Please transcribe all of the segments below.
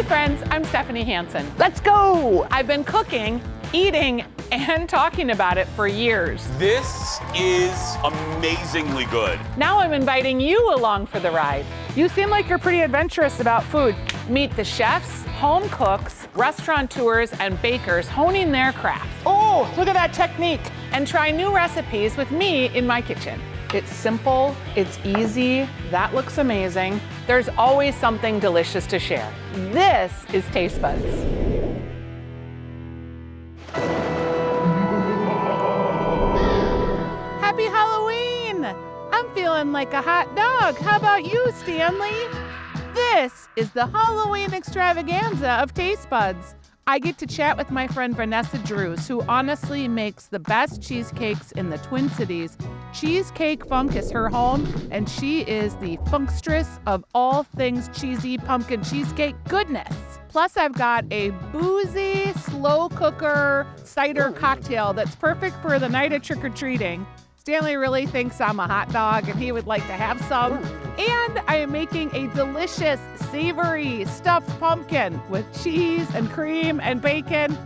Hi friends, I'm Stephanie Hansen. Let's go! I've been cooking, eating, and talking about it for years. This is amazingly good. Now I'm inviting you along for the ride. You seem like you're pretty adventurous about food. Meet the chefs, home cooks, restaurateurs, and bakers honing their craft. Oh, look at that technique. And try new recipes with me in my kitchen. It's simple, it's easy, that looks amazing. There's always something delicious to share. This is Taste Buds. Happy Halloween! I'm feeling like a hot dog. How about you, Stanley? This is the Halloween extravaganza of Taste Buds. I get to chat with my friend Vanessa Drews, who honestly makes the best cheesecakes in the Twin Cities. Cheesecake Funk is her home, and she is the funkstress of all things cheesy pumpkin cheesecake goodness. Plus, I've got a Boozy slow cooker cider cocktail that's perfect for the night of trick-or-treating. Stanley really thinks I'm a hot dog and he would like to have some. And I am making a delicious savory stuffed pumpkin with cheese and cream and bacon.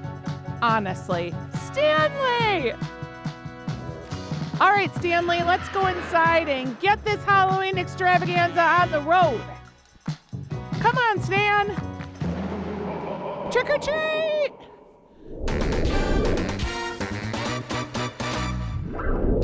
Honestly, Stanley! All right, Stanley, let's go inside and get this Halloween extravaganza on the road. Come on, Stan. Trick or treat!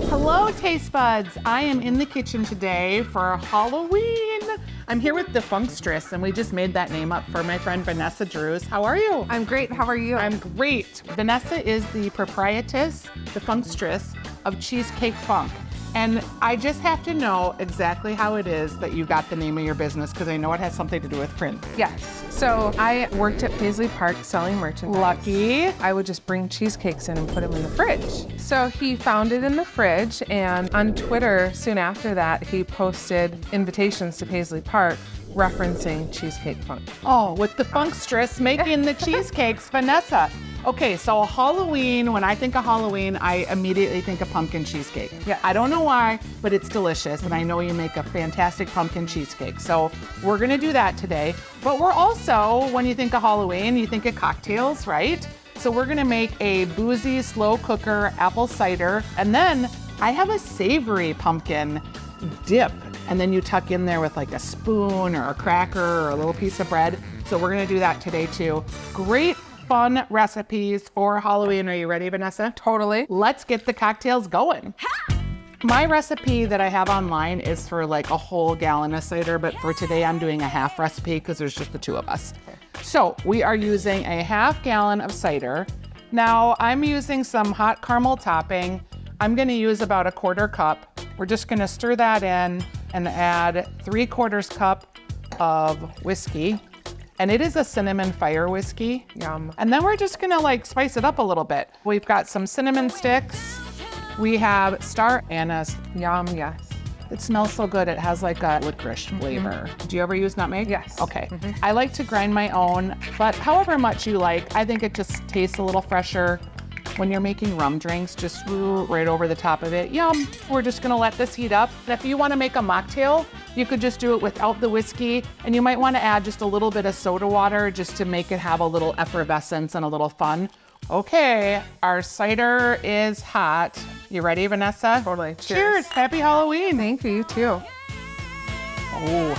Hello, Taste Buds. I am in the kitchen today for Halloween. I'm here with the Funkstress, and we just made that name up for my friend Vanessa Drews. How are you? I'm great. How are you? I'm great. Vanessa is the proprietress, the Funkstress of Cheesecake Funk. And I just have to know exactly how it is that you got the name of your business, because I know it has something to do with Prince. Yes. So I worked at Paisley Park selling merchandise. Lucky. I would just bring cheesecakes in and put them in the fridge. So he found it in the fridge, and on Twitter, soon after that, he posted invitations to Paisley Park referencing Cheesecake Funk. Oh, with the Funkstress making the cheesecakes, Vanessa. Okay, so Halloween, when I think of Halloween, I immediately think of pumpkin cheesecake. Yeah. I don't know why, but it's delicious, and I know you make a fantastic pumpkin cheesecake. So we're gonna do that today. But we're also, when you think of Halloween, you think of cocktails, right? So we're gonna make a Boozy slow cooker apple cider, and then I have a savory pumpkin dip, and then you tuck in there with like a spoon or a cracker or a little piece of bread. So we're gonna do that today too. Great fun recipes for Halloween. Are you ready, Vanessa? Totally. Let's get the cocktails going. My recipe that I have online is for like a whole gallon of cider, but for today I'm doing a half recipe because there's just the two of us. So we are using a half gallon of cider. Now I'm using some hot caramel topping. I'm gonna use about a 1/4 cup. We're just gonna stir that in and add 3/4 cup of whiskey. And it is a cinnamon fire whiskey. Yum. And then we're just gonna like spice it up a little bit. We've got some cinnamon sticks. We have star anise. Yum, yes. It smells so good. It has like a licorice flavor. Do you ever use nutmeg? Yes. Okay. I like to grind my own, but however much you like, I think it just tastes a little fresher. When you're making rum drinks, just right over the top of it. Yum. We're just gonna let this heat up. And if you wanna make a mocktail, you could just do it without the whiskey, and you might wanna add just a little bit of soda water just to make it have a little effervescence and a little fun. Okay, our cider is hot. You ready, Vanessa? Totally. Cheers. Happy Halloween. Thank you, you too. Oh,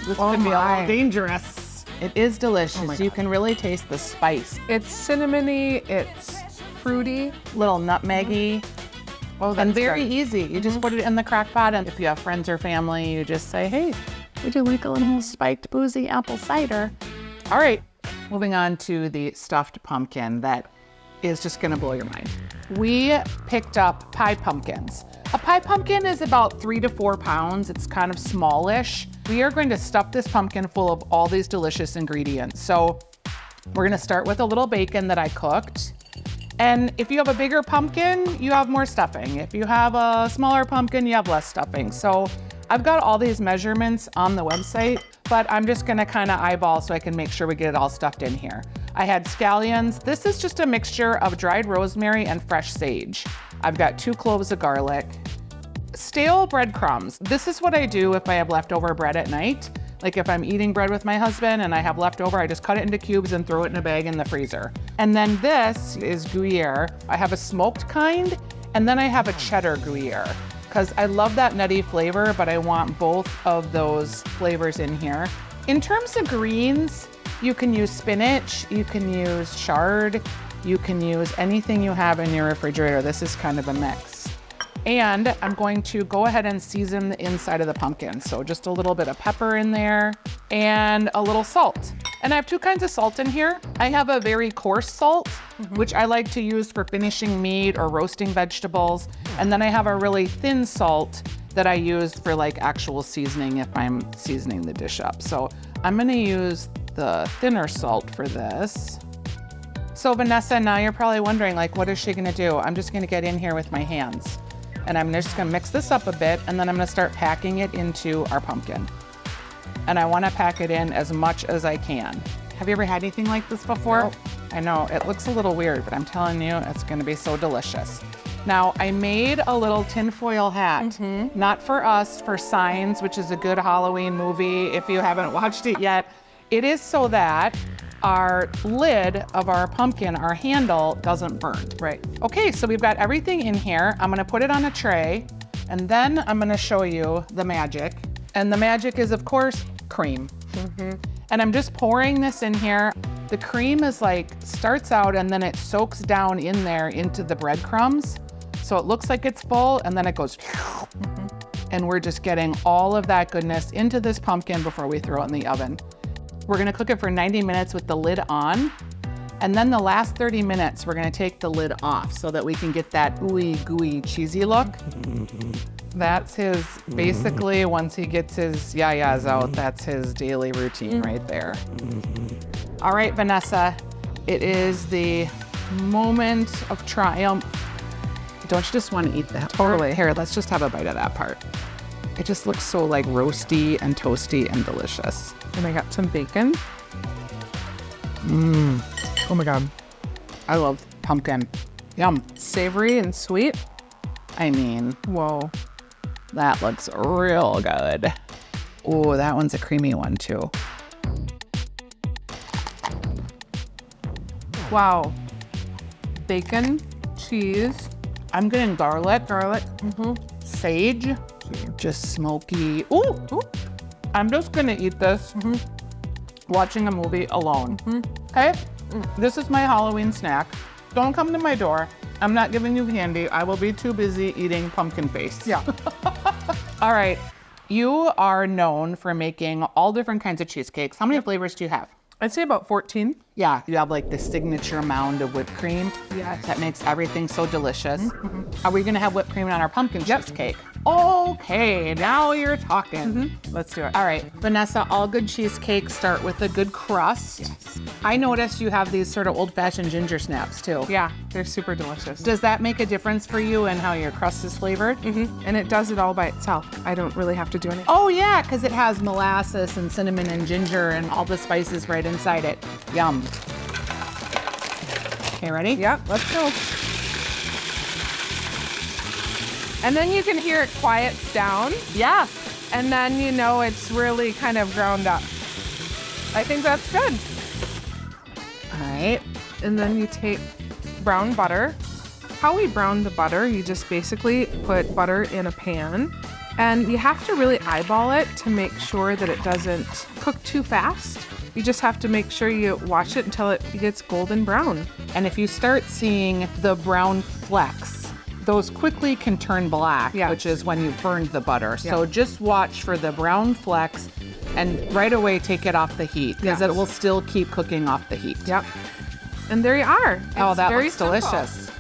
this could be a little dangerous. It is delicious. You can really taste the spice. It's cinnamony, it's fruity. Little nutmeggy. Oh, that's And very good. easy. You just put it in the crock pot, and if you have friends or family, you just say, hey, would you like a little spiked Boozy apple cider? All right, moving on to the stuffed pumpkin that is just gonna blow your mind. We picked up pie pumpkins. A pie pumpkin is about 3 to 4 pounds. It's kind of smallish. We are going to stuff this pumpkin full of all these delicious ingredients. So we're gonna start with a little bacon that I cooked. And if you have a bigger pumpkin, you have more stuffing. If you have a smaller pumpkin, you have less stuffing. So I've got all these measurements on the website, but I'm just gonna kind of eyeball so I can make sure we get it all stuffed in here. I had scallions. This is just a mixture of dried rosemary and fresh sage. I've got 2 cloves of garlic. Stale breadcrumbs. This is what I do if I have leftover bread at night. Like if I'm eating bread with my husband and I have leftover, I just cut it into cubes and throw it in a bag in the freezer. And then this is Gruyere. I have a smoked kind, and then I have a cheddar Gruyere, because I love that nutty flavor, but I want both of those flavors in here. In terms of greens, you can use spinach, you can use chard, you can use anything you have in your refrigerator. This is kind of a mix. And I'm going to go ahead and season the inside of the pumpkin. So just a little bit of pepper in there and a little salt. And I have two kinds of salt in here. I have a very coarse salt, which I like to use for finishing meat or roasting vegetables. And then I have a really thin salt that I use for like actual seasoning if I'm seasoning the dish up. So I'm gonna use the thinner salt for this. So Vanessa, now you're probably wondering, like, what is she gonna do? I'm just gonna get in here with my hands. And I'm just gonna mix this up a bit, and then I'm gonna start packing it into our pumpkin. And I wanna pack it in as much as I can. Have you ever had anything like this before? Nope. I know, it looks a little weird, but I'm telling you, it's gonna be so delicious. Now, I made a little tinfoil hat, not for us, for Signs, which is a good Halloween movie, if you haven't watched it yet. It is so that our lid of our pumpkin, our handle, doesn't burn. Right. Okay, so we've got everything in here. I'm gonna put it on a tray, and then I'm gonna show you the magic. And the magic is, of course, cream. And I'm just pouring this in here. The cream is like, starts out and then it soaks down in there into the breadcrumbs. So it looks like it's full, and then it goes, and we're just getting all of that goodness into this pumpkin before we throw it in the oven. We're gonna cook it for 90 minutes with the lid on. And then the last 30 minutes, we're gonna take the lid off so that we can get that ooey gooey cheesy look. That's his, basically, once he gets his yayas out, that's his daily routine right there. All right, Vanessa, it is the moment of triumph. Don't you just want to eat that? Totally. Here, let's just have a bite of that part. It just looks so like roasty and toasty and delicious. And I got some bacon. Oh my God. I love pumpkin. Yum. Savory and sweet. I mean, Whoa. that looks real good. Oh, that one's a creamy one too. Wow. Bacon, cheese, I'm getting garlic, garlic. sage, just smoky. Ooh. I'm just gonna eat this watching a movie alone. Okay? This is my Halloween snack. Don't come to my door. I'm not giving you candy. I will be too busy eating pumpkin face. Yeah. All right. You are known for making all different kinds of cheesecakes. How many flavors do you have? I'd say about 14. Yeah, you have like the signature mound of whipped cream. Yes. That makes everything so delicious. Are we gonna have whipped cream on our pumpkin cheesecake? Okay, now you're talking. Let's do it. All right, Vanessa, all good cheesecakes start with a good crust. Yes. I noticed you have these sort of old-fashioned ginger snaps too. Yeah, they're super delicious. Does that make a difference for you in how your crust is flavored? And it does it all by itself. I don't really have to do anything. Oh yeah, because it has molasses and cinnamon and ginger and all the spices right inside it. Yum. Okay, ready? Yeah, let's go. And then you can hear it quiets down. Yeah. And then you know it's really kind of ground up. I think that's good. All right. And then you take brown butter. How we brown the butter, you just basically put butter in a pan, and you have to really eyeball it to make sure that it doesn't cook too fast. You just have to make sure you watch it until it gets golden brown. And if you start seeing the brown flecks, those quickly can turn black, Yes. which is when you've burned the butter. Yeah. So just watch for the brown flecks and right away take it off the heat, because Yes. it will still keep cooking off the heat. Yep. And there you are. Oh, It's that very looks simple. delicious.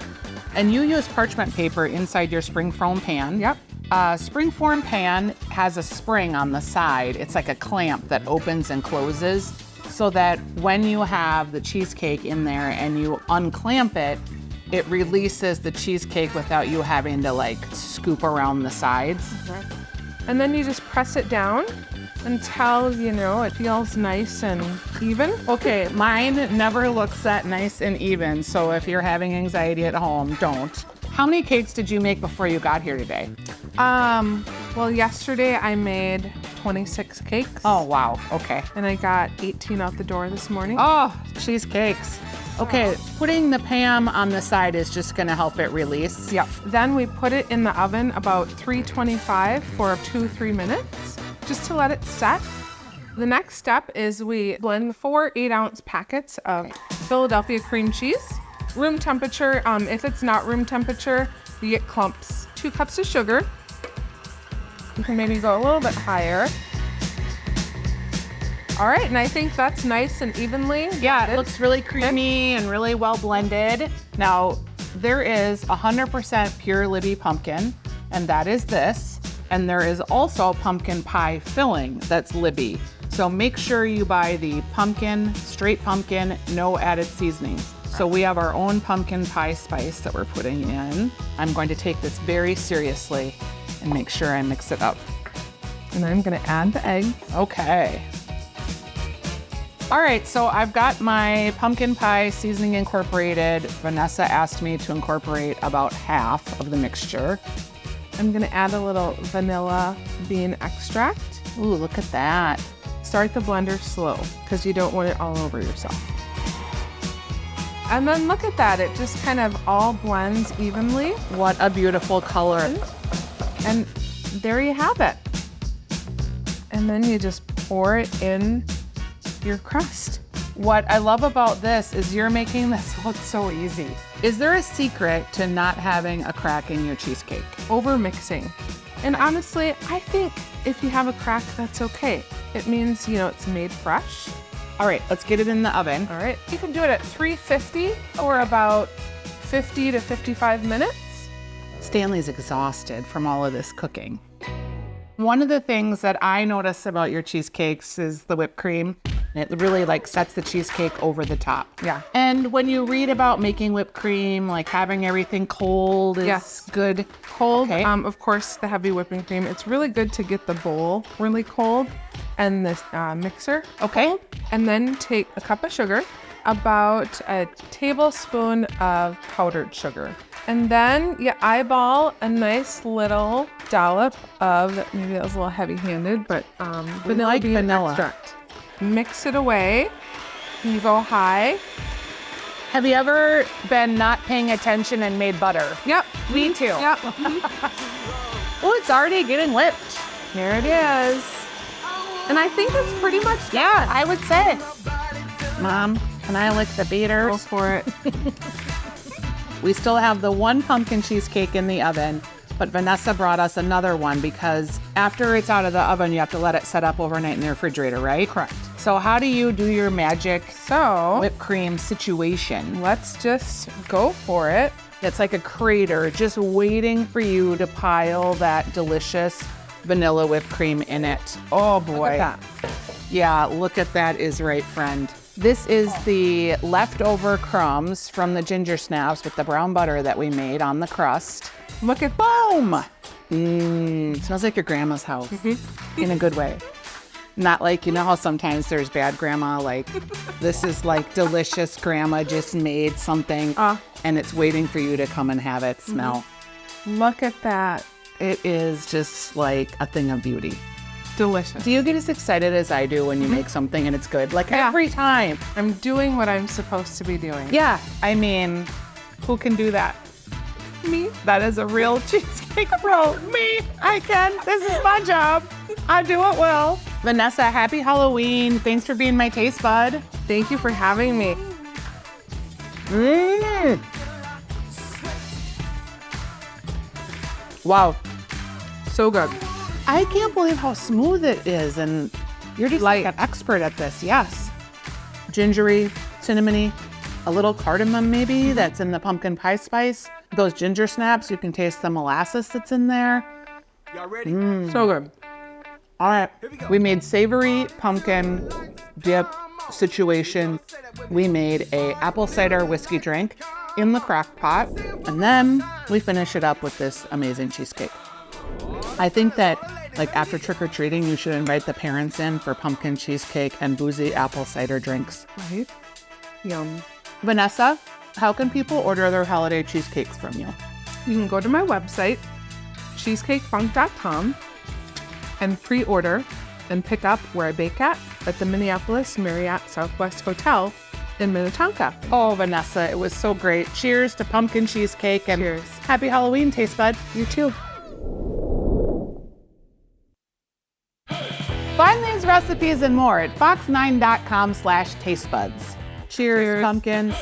And you use parchment paper inside your springform pan. Yep. Springform pan has a spring on the side. It's like a clamp that opens and closes, so that when you have the cheesecake in there and you unclamp it, it releases the cheesecake without you having to like scoop around the sides. And then you just press it down until, you know, it feels nice and even. Okay, mine never looks that nice and even, so if you're having anxiety at home, don't. How many cakes did you make before you got here today? Well, yesterday I made 26 cakes. Oh, wow. Okay. And I got 18 out the door this morning. Oh, cheesecakes. Okay, putting the Pam on the side is just gonna help it release. Yep. Then we put it in the oven about 325 for 2-3 minutes, just to let it set. The next step is we blend 4 8-ounce packets of Philadelphia cream cheese. Room temperature. If it's not room temperature, you get clumps. 2 cups of sugar. You can maybe go a little bit higher. All right, and I think that's nice and evenly. Yeah, it looks really creamy and really well blended. Now, there is 100% pure Libby pumpkin, and that is this. And there is also pumpkin pie filling that's Libby. So make sure you buy the pumpkin, straight pumpkin, no added seasonings. So we have our own pumpkin pie spice that we're putting in. I'm going to take this very seriously and make sure I mix it up. And I'm gonna add the egg. Okay. All right, so I've got my pumpkin pie seasoning incorporated. Vanessa asked me to incorporate about half of the mixture. I'm gonna add a little vanilla bean extract. Ooh, look at that. Start the blender slow because you don't want it all over yourself. And then look at that, it just kind of all blends evenly. What a beautiful color. And there you have it. And then you just pour it in your crust. What I love about this is you're making this look so easy. Is there a secret to not having a crack in your cheesecake? Over mixing. And honestly, I think if you have a crack, that's okay. It means, it's made fresh. All right, let's get it in the oven. All right, you can do it at 350 or about 50 to 55 minutes. Stanley's exhausted from all of this cooking. One of the things that I notice about your cheesecakes is the whipped cream. It really sets the cheesecake over the top. Yeah. And when you read about making whipped cream, having everything cold is good. Cold, Okay. of course, the heavy whipping cream. It's really good to get the bowl really cold and the mixer. Okay. And then take a cup of sugar, about a tablespoon of powdered sugar. And then you eyeball a nice little dollop of, maybe that was a little heavy-handed, but vanilla bean vanilla. extract. Mix it away. You go high. Have you ever been not paying attention and made butter? Yep. Me too. Yep. Oh, it's already getting whipped. Here it is. And I think it's pretty much done. Yeah, I would say. Mom, can I lick the beater? Go for it. We still have the one pumpkin cheesecake in the oven, but Vanessa brought us another one because after it's out of the oven, you have to let it set up overnight in the refrigerator, right? Correct. So how do you do your magic So whipped cream situation? let's just go for it. It's like a crater just waiting for you to pile that delicious vanilla whipped cream in it. Oh boy. Look at that. Yeah, look at that is right, friend. This is the leftover crumbs from the ginger snaps with the brown butter that we made on the crust. Look at Boom! Smells like your grandma's house in a good way. Not how sometimes there's bad grandma, this is delicious grandma just made something and it's waiting for you to come and have it smell. Look at that. It is just like a thing of beauty. Delicious. Do you get as excited as I do when you make something and it's good? Every time. I'm doing what I'm supposed to be doing. Yeah, I mean, who can do that? Me. That is a real cheesecake pro. Me, I can. This is my job. I do it well. Vanessa, happy Halloween. Thanks for being my taste bud. Thank you for having me. Wow. So good. I can't believe how smooth it is. And you're just like an expert at this. Yes. Gingery, cinnamony, a little cardamom maybe that's in the pumpkin pie spice. Those ginger snaps, you can taste the molasses that's in there. Y'all ready? So good. All right, we made savory pumpkin dip situation. We made a apple cider whiskey drink in the crock pot, and then we finish it up with this amazing cheesecake. I think that after trick-or-treating, you should invite the parents in for pumpkin cheesecake and Boozy apple cider drinks. Right? Yum. Vanessa, how can people order their holiday cheesecakes from you? You can go to my website, cheesecakefunk.com. and pre-order and pick up where I bake at the Minneapolis Marriott Southwest Hotel in Minnetonka. Oh, Vanessa, it was so great. Cheers to pumpkin cheesecake and Cheers. happy Halloween, Taste Bud. You too. Find these recipes and more at fox9.com/tastebuds. Cheers, pumpkins.